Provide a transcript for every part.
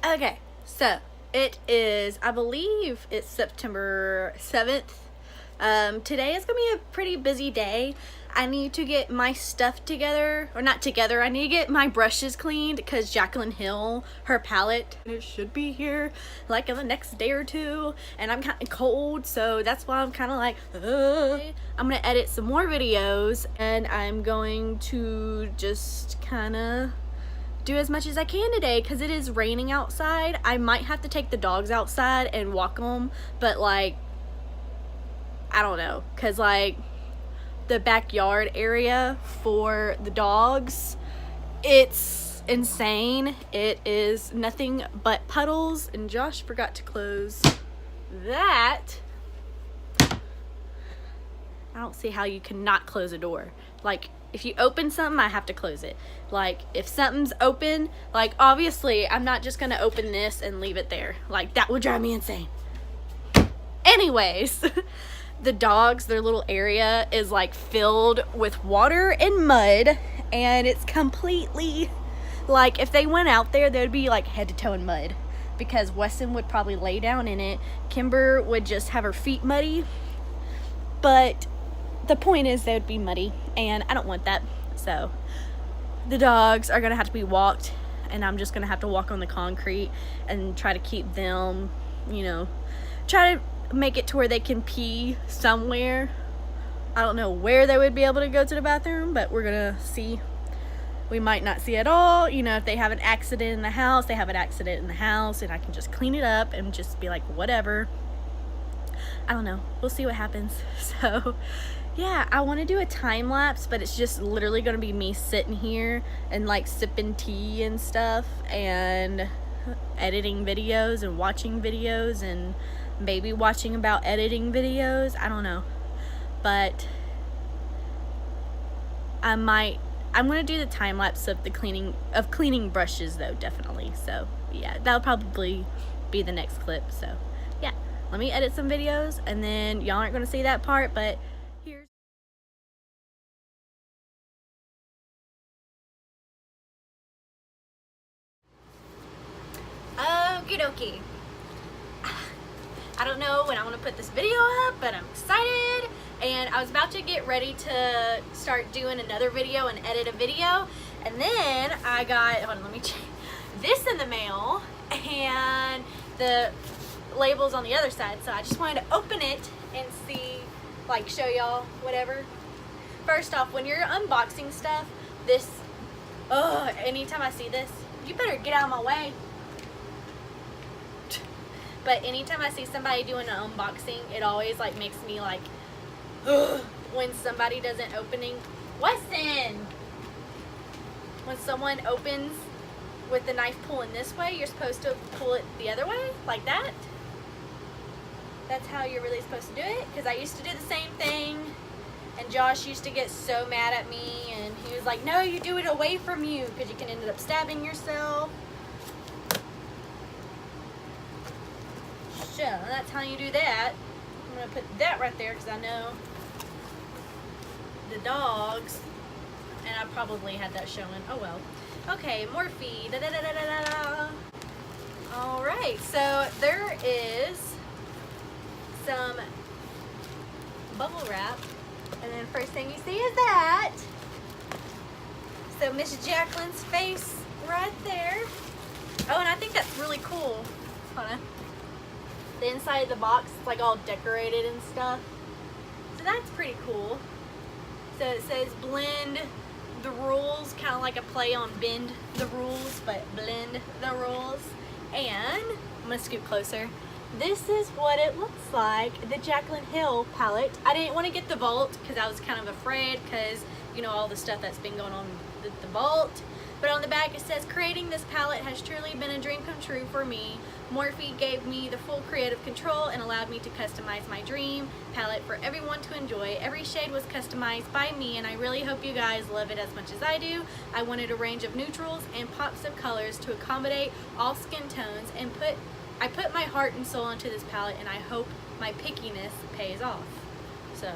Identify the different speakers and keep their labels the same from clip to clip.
Speaker 1: Okay, so it is, I believe it's September 7th. Today is gonna be a pretty busy day. I need to get my stuff together, or not together, I need to get my brushes cleaned because Jaclyn Hill, her palette, it should be here like in the next day or two, and I'm kind of cold, so that's why I'm kind of like, I'm gonna edit some more videos, and I'm going to just kind of do as much as I can today because it is raining outside. I might have to take the dogs outside and walk them, but like, I don't know, because like the backyard area for the dogs, it's insane. It is nothing but puddles, and Josh forgot to close that. I don't see how you cannot close a door. Like, if you open something, I have to close it. Like, if something's open, like, obviously, I'm not just gonna open this and leave it there. Like, that would drive me insane. Anyways, the dogs, their little area is, like, filled with water and mud, and it's completely, like, if they went out there, they would be, like, head to toe in mud. Because Weston would probably lay down in it. Kimber would just have her feet muddy. But the point is they would be muddy, and I don't want that. So the dogs are gonna have to be walked, and I'm just gonna have to walk on the concrete and try to keep them, you know, try to make it to where they can pee somewhere. I don't know where they would be able to go to the bathroom, but we're gonna see. We might not see at all. You know, if they have an accident in the house, they have an accident in the house, and I can just clean it up and just be like, whatever. I don't know. We'll see what happens. So yeah, I want to do a time lapse, but it's just literally going to be me sitting here and like sipping tea and stuff and editing videos and watching videos and maybe watching about editing videos. I don't know, but I'm going to do the time lapse of the cleaning brushes though, definitely. So yeah, that'll probably be the next clip. So yeah, let me edit some videos, and then y'all aren't going to see that part, but here's okie dokie. I don't know when I want to put this video up, but I'm excited, and I was about to get ready to start doing another video and edit a video, and then I got, hold on, let me check, this in the mail, and the labels on the other side, so I just wanted to open it and see, like, show y'all whatever. First off, when you're unboxing stuff, this, anytime I see this, you better get out of my way. But anytime I see somebody doing an unboxing, it always like makes me like, when somebody does an opening. Weston! When someone opens with the knife pulling this way, you're supposed to pull it the other way, like that. That's how you're really supposed to do it, because I used to do the same thing, and Josh used to get so mad at me, and he was like, no, you do it away from you, because you can end up stabbing yourself. So that's how you do that. I'm going to put that right there, because I know the dogs, and I probably had that showing. Oh well. Okay, Morphe. Da, da, da, da, da, da. All right, so there is some bubble wrap, and then first thing you see is that. So Miss Jaclyn's face right there. Oh, and I think that's really cool. Hold on. The inside of the box is like all decorated and stuff. So that's pretty cool. So it says blend the rules, kind of like a play on bend the rules, but blend the rules. And I'm gonna scoot closer. This is what it looks like, the Jaclyn Hill palette. I didn't want to get the Vault because I was kind of afraid, because you know all the stuff that's been going on with the Vault. But on the back it says, creating this palette has truly been a dream come true for me. Morphe gave me the full creative control and allowed me to customize my dream palette for everyone to enjoy. Every shade was customized by me, and I really hope you guys love it as much as I do. I wanted a range of neutrals and pops of colors to accommodate all skin tones, and I put my heart and soul into this palette, and I hope my pickiness pays off. So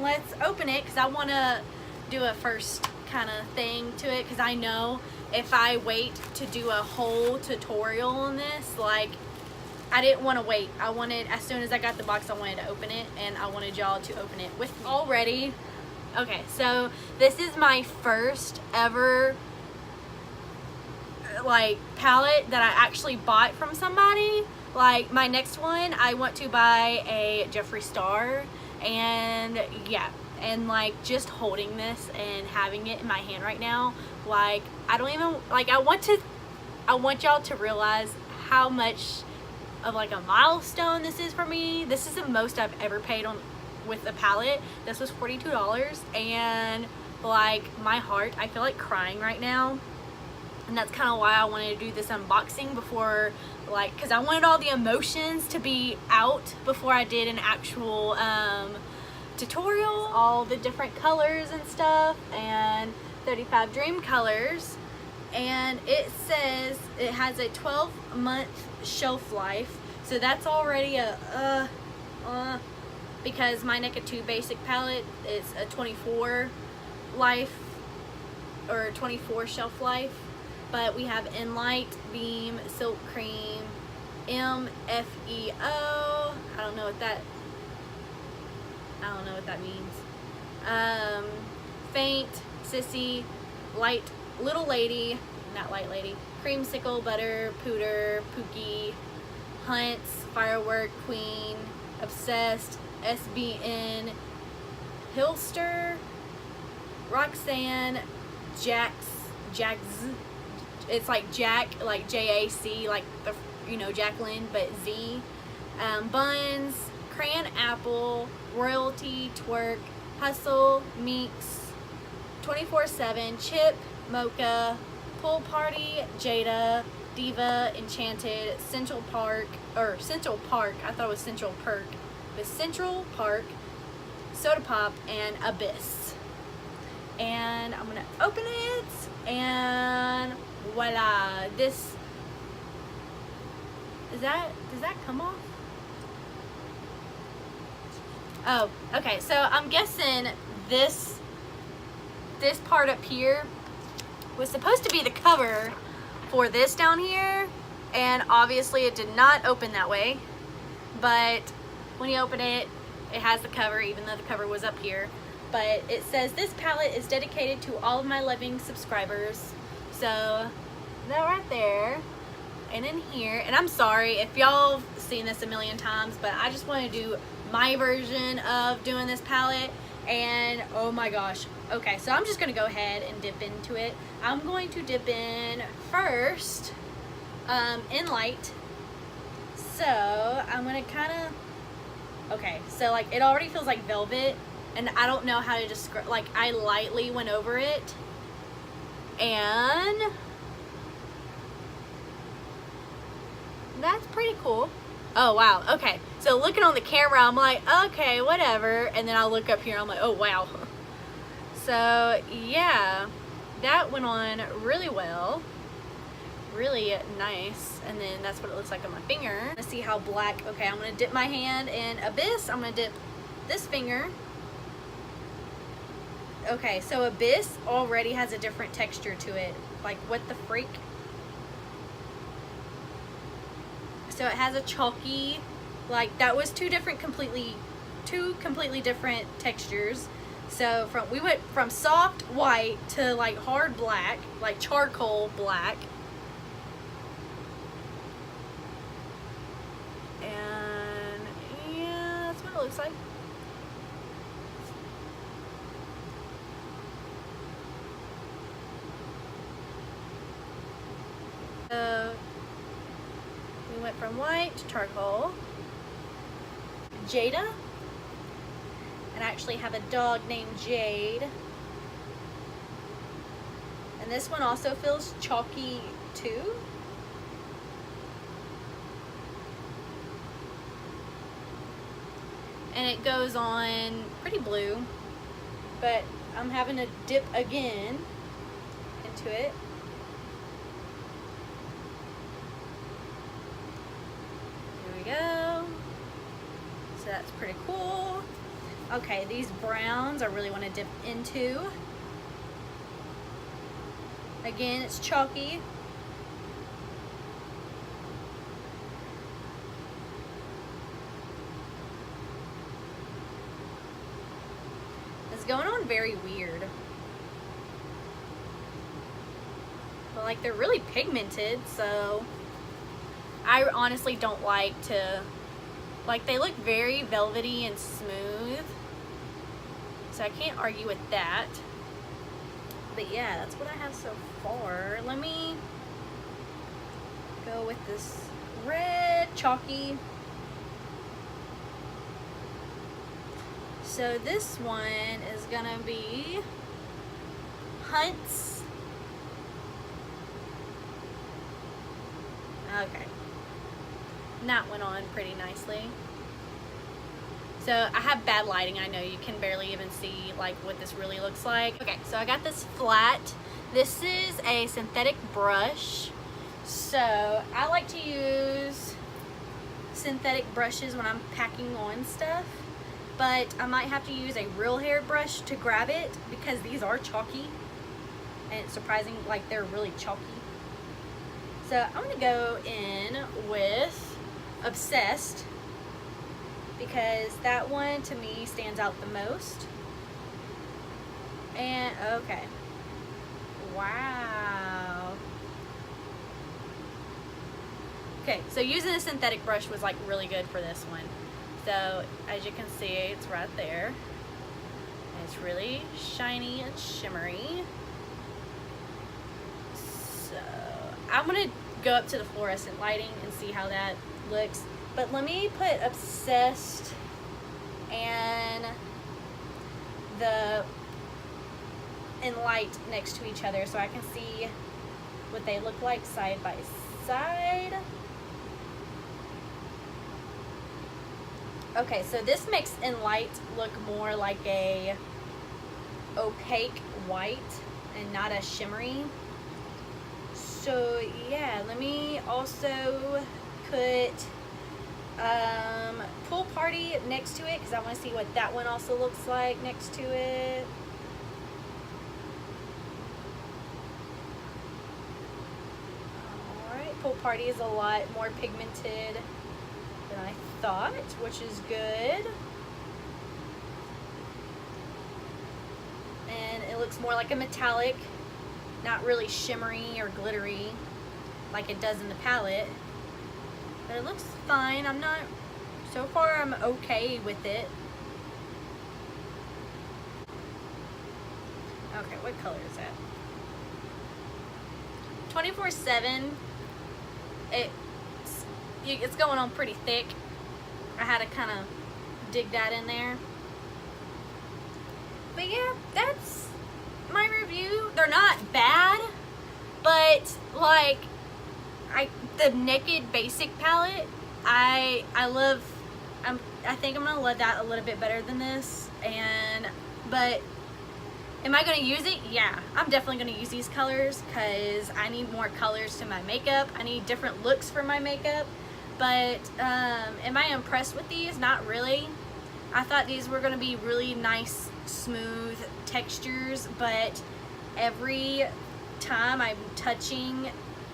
Speaker 1: let's open it, because I want to do a first kind of thing to it, because I know if I wait to do a whole tutorial on this. Like, I didn't want to wait. I wanted, as soon as I got the box, I wanted to open it, and I wanted y'all to open it with me. Already. Okay, so this is my first ever like palette that I actually bought from somebody. Like, my next one, I want to buy a Jeffree Star, and yeah, and like just holding this and having it in my hand right now, like, I don't even, like, I want y'all to realize how much of like a milestone this is for me. This is the most I've ever paid on with a palette. This was $42, and like, my heart, I feel like crying right now. And that's kind of why I wanted to do this unboxing before, like, because I wanted all the emotions to be out before I did an actual tutorial. All the different colors and stuff, and 35 dream colors. And it says it has a 12-month shelf life. So that's already a, because my NECA 2 basic palette is a 24 life, or 24 shelf life. But we have Enlight, Beam, Silk Cream, MFEO. I don't know what that means. Faint, Sissy, Light, Little Lady, not Light Lady, Creamsicle, Butter, Pooter, Pookie, Hunts, Firework, Queen, Obsessed, SBN, Hilster, Roxanne, Jax, it's like Jack, like J-A-C, like the, you know, Jaclyn, but Z. Buns, Crayon Apple, Royalty, Twerk, Hustle, Meeks, 24/7, Chip, Mocha, Pool Party, Jada, Diva, Enchanted, Central Park, I thought it was Central Perk, but Central Park, Soda Pop, and Abyss. And I'm gonna open it, and voila, this, does that come off? Oh, okay, so I'm guessing this part up here was supposed to be the cover for this down here, and obviously it did not open that way. But when you open it, it has the cover, even though the cover was up here. But it says, this palette is dedicated to all of my loving subscribers. So that right there, and in here, and I'm sorry if y'all have seen this a million times, but I just want to do my version of doing this palette. And oh my gosh, okay, so I'm just gonna go ahead and dip into it. I'm going to dip in first in Light. So I'm gonna kind of, okay, so like, it already feels like velvet, and I don't know how to describe, like, I lightly went over it, and that's pretty cool. Oh wow, okay, so looking on the camera, I'm like, okay, whatever, and then I'll look up here, I'm like, oh wow. So yeah, that went on really well, really nice. And then that's what it looks like on my finger. Let's see how black. Okay, I'm gonna dip my hand in Abyss. I'm gonna dip this finger. Okay, so Abyss already has a different texture to it. Like, what the freak? So it has a chalky, like, that was two completely different textures. So we went from soft white to like hard black, like charcoal black. And yeah, that's what it looks like. So we went from white to charcoal. Jada. And I actually have a dog named Jade. And this one also feels chalky too. And it goes on pretty blue, but I'm having to dip again into it. Here we go. So that's pretty cool. Okay, these browns I really want to dip into. Again, it's chalky. It's going on very weird. But like they're really pigmented, so I honestly don't like to, like they look very velvety and smooth. So I can't argue with that. But yeah, that's what I have so far. Let me go with this red chalky. So this one is gonna be Hunt's. Okay. And that went on pretty nicely. So I have bad lighting. I know you can barely even see like what this really looks like. Okay, so I got this flat. This is a synthetic brush. So I like to use synthetic brushes when I'm packing on stuff, but I might have to use a real hair brush to grab it because these are chalky, and it's surprising like they're really chalky. So I'm gonna go in with Obsessed, because that one to me stands out the most. And okay, wow. Okay, so using a synthetic brush was like really good for this one. So as you can see, it's right there. And it's really shiny and shimmery. So I'm gonna go up to the fluorescent lighting and see how that looks. But let me put Obsessed and the Light next to each other so I can see what they look like side by side. Okay, so this makes Light look more like a opaque white and not a shimmery. So yeah, let me also put Pool Party next to it because I want to see what that one also looks like next to it. Alright, Pool Party is a lot more pigmented than I thought, which is good. And it looks more like a metallic, not really shimmery or glittery like it does in the palette. But it looks fine. I'm not, so far I'm okay with it. Okay, what color is that? 24/7. It's going on pretty thick. I had to kind of dig that in there. But yeah, that's my review. They're not bad, but like the Naked Basic palette, I love. I think I'm gonna love that a little bit better than this. But am I gonna use it? Yeah, I'm definitely gonna use these colors because I need more colors to my makeup. I need different looks for my makeup. But am I impressed with these? Not really. I thought these were gonna be really nice, smooth textures, but every time I'm touching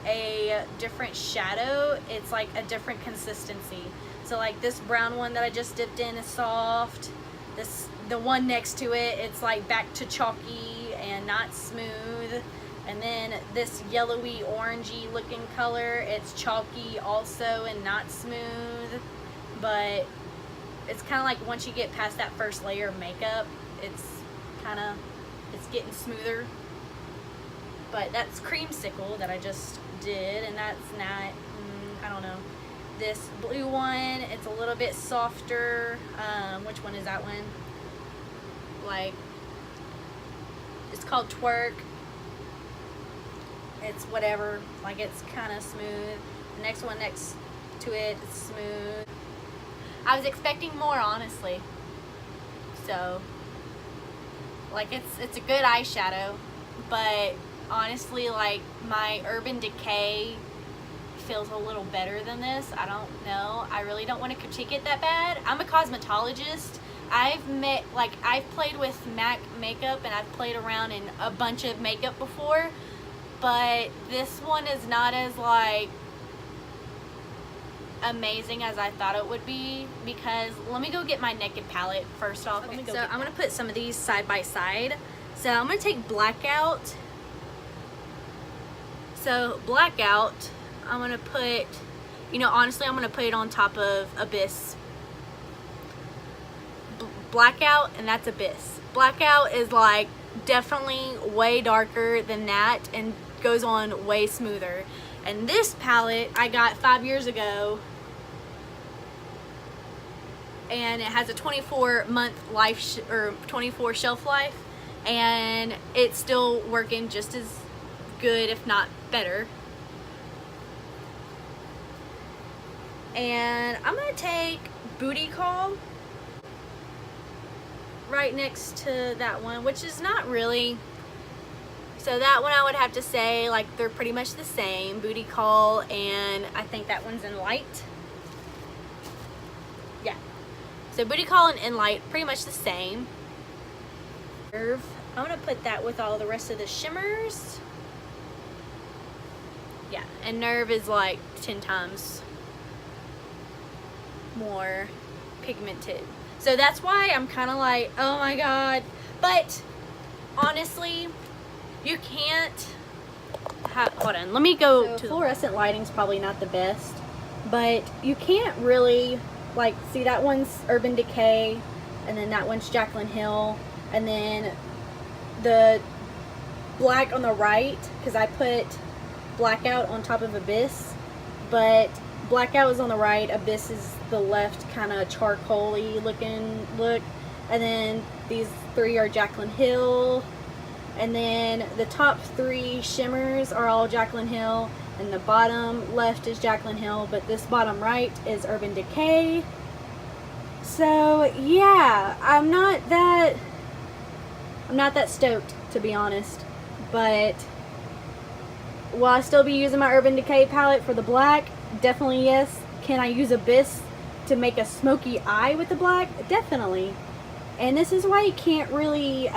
Speaker 1: a different shadow, it's like a different consistency. So like this brown one that I just dipped in is soft. The one next to it, it's like back to chalky and not smooth. And then this yellowy orangey looking color, it's chalky also and not smooth. But it's kind of like once you get past that first layer of makeup, it's getting smoother. But that's Creamsicle that I just did, and that's not, I don't know. This blue one, it's a little bit softer. Which one is that one? Like, it's called Twerk. It's whatever, like it's kind of smooth. The next one next to it is smooth. I was expecting more, honestly. So, like it's a good eyeshadow, but honestly, like my Urban Decay feels a little better than this. I don't know. I really don't want to critique it that bad. I'm a cosmetologist. I've played with MAC makeup and I've played around in a bunch of makeup before. but this one is not as like amazing as I thought it would be, because let me go get my Naked palette first off. Okay, so I'm gonna put some of these side by side. So I'm gonna take Blackout. So Blackout, I'm gonna put, you know, honestly, I'm gonna put it on top of Abyss. Blackout, and that's Abyss. Blackout is like definitely way darker than that and goes on way smoother. And this palette I got 5 years ago, and it has a 24-month life or 24 shelf life, and it's still working just as good, if not better. And I'm gonna take Booty Call right next to that one, which is not really, so that one I would have to say like they're pretty much the same, Booty Call, and I think that one's in light. Yeah, so Booty Call and in light, pretty much the same. Nerve, I'm gonna put that with all the rest of the shimmers. Yeah, and Nerve is like 10 times more pigmented. So that's why I'm kind of like, oh my god. But honestly, you can't hold on, let me go to fluorescent lighting's probably not the best, but you can't really like see that one's Urban Decay, and then that one's Jaclyn Hill, and then the black on the right, because I put Blackout on top of Abyss, but Blackout is on the right, Abyss is the left, kind of charcoal-y looking look, and then these three are Jaclyn Hill, and then the top three shimmers are all Jaclyn Hill, and the bottom left is Jaclyn Hill, but this bottom right is Urban Decay. So yeah, I'm not that stoked, to be honest, but will I still be using my Urban Decay palette for the black? Definitely yes. Can I use Abyss to make a smoky eye with the black? Definitely. And this is why you can't really, you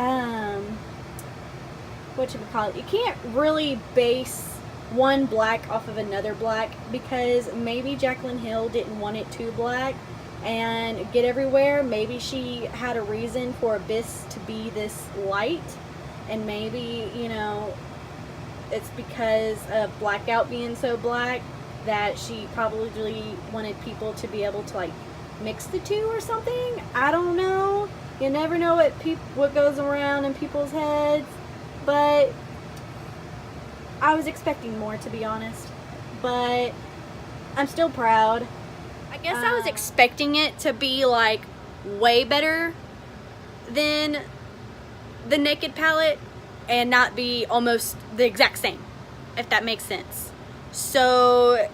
Speaker 1: can't really base one black off of another black, because maybe Jaclyn Hill didn't want it too black and get everywhere. Maybe she had a reason for Abyss to be this light, and maybe, you know, it's because of Blackout being so black that she probably wanted people to be able to like mix the two or something. I don't know. You never know what goes around in people's heads, but I was expecting more, to be honest. But I'm still proud. I guess I was expecting it to be like way better than the Naked palette and not be almost the exact same, if that makes sense. So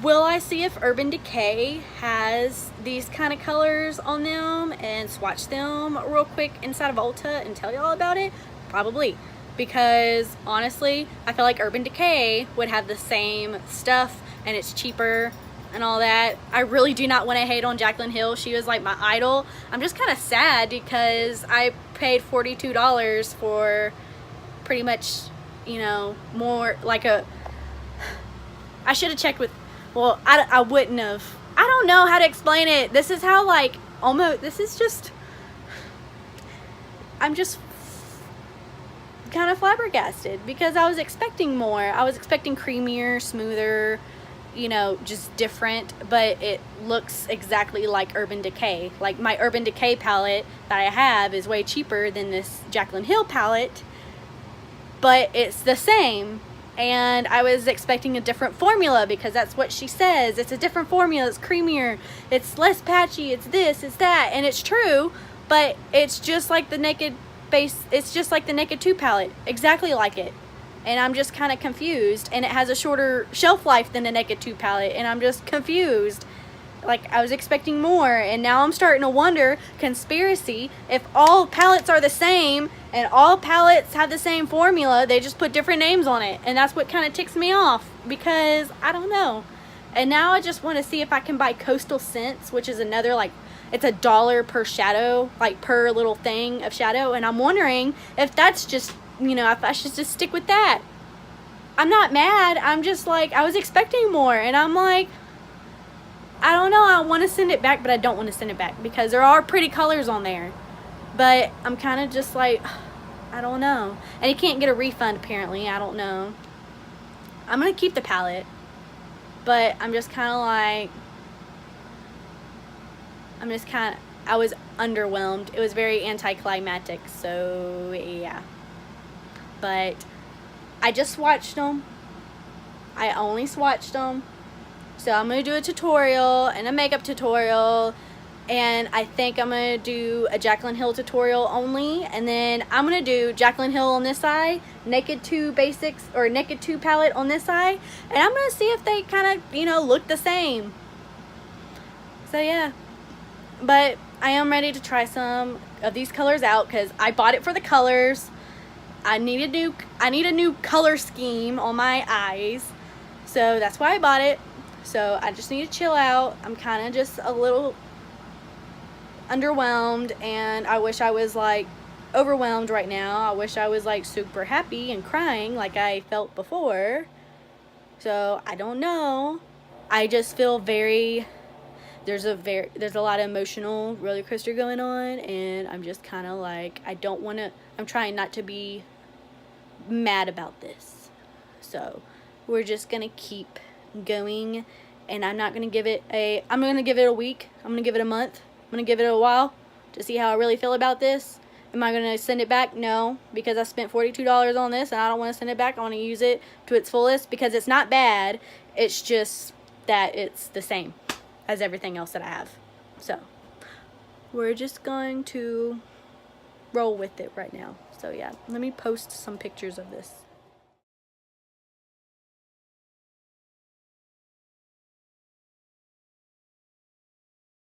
Speaker 1: will I see if Urban Decay has these kind of colors on them and swatch them real quick inside of Ulta and tell y'all about it? Probably, because honestly I feel like Urban Decay would have the same stuff and it's cheaper and all that. I really do not want to hate on Jaclyn Hill. She was like my idol. I'm just kind of sad because I paid $42 for pretty much, you know, more like a, I should have checked with, well, I wouldn't have. I don't know how to explain it. This is how like almost, this is just, I'm just kind of flabbergasted because I was expecting more. I was expecting creamier, smoother, you know, just different, but it looks exactly like Urban Decay. Like my Urban Decay palette that I have is way cheaper than this Jaclyn Hill palette, but it's the same. And I was expecting a different formula because that's what she says. It's a different formula. It's creamier. It's less patchy. It's this, it's that. And it's true, but it's just like the Naked base. It's just like the Naked 2 palette. Exactly like it. And I'm just kind of confused. And it has a shorter shelf life than the Naked 2 palette. And I'm just confused. Like, I was expecting more. And now I'm starting to wonder, conspiracy, if all palettes are the same and all palettes have the same formula, they just put different names on it. And that's what kind of ticks me off, because I don't know. And now I just want to see if I can buy Coastal Scents, which is another, like, it's $1 per shadow, like per little thing of shadow. And I'm wondering if that's just you know, if I should just stick with that. I'm not mad. I'm just like, I was expecting more, and I'm like, I don't know. I want to send it back, but I don't want to send it back because there are pretty colors on there. But I'm kind of just like, I don't know. And you can't get a refund apparently. I don't know. I'm going to keep the palette. But I'm just kind of like, I was underwhelmed. It was very anticlimactic. So, yeah. But I just swatched them. I only swatched them. So I'm going to do a tutorial and a makeup tutorial. And I think I'm going to do a Jaclyn Hill tutorial only. And then I'm going to do Jaclyn Hill on this side, Naked 2 Basics, or Naked 2 palette on this side. And I'm going to see if they kind of, you know, look the same. So yeah. But I am ready to try some of these colors out because I bought it for the colors. I need a new color scheme on my eyes. So that's why I bought it. So I just need to chill out. I'm kind of just a little underwhelmed, and I wish I was like overwhelmed right now. I wish I was like super happy and crying like I felt before. So I don't know. I just feel very, there's a lot of emotional roller coaster going on, and I'm just kind of like, I'm trying not to be mad about this. So we're just gonna keep going, and I'm not gonna give it I'm gonna give it a week, I'm gonna give it a month, I'm gonna give it a while to see how I really feel about this. Am I gonna send it back? No, because I spent $42 on this and I don't want to send it back. I want to use it to its fullest because it's not bad, it's just that it's the same as everything else that I have. So we're just going to roll with it right now. So yeah, let me post some pictures of this.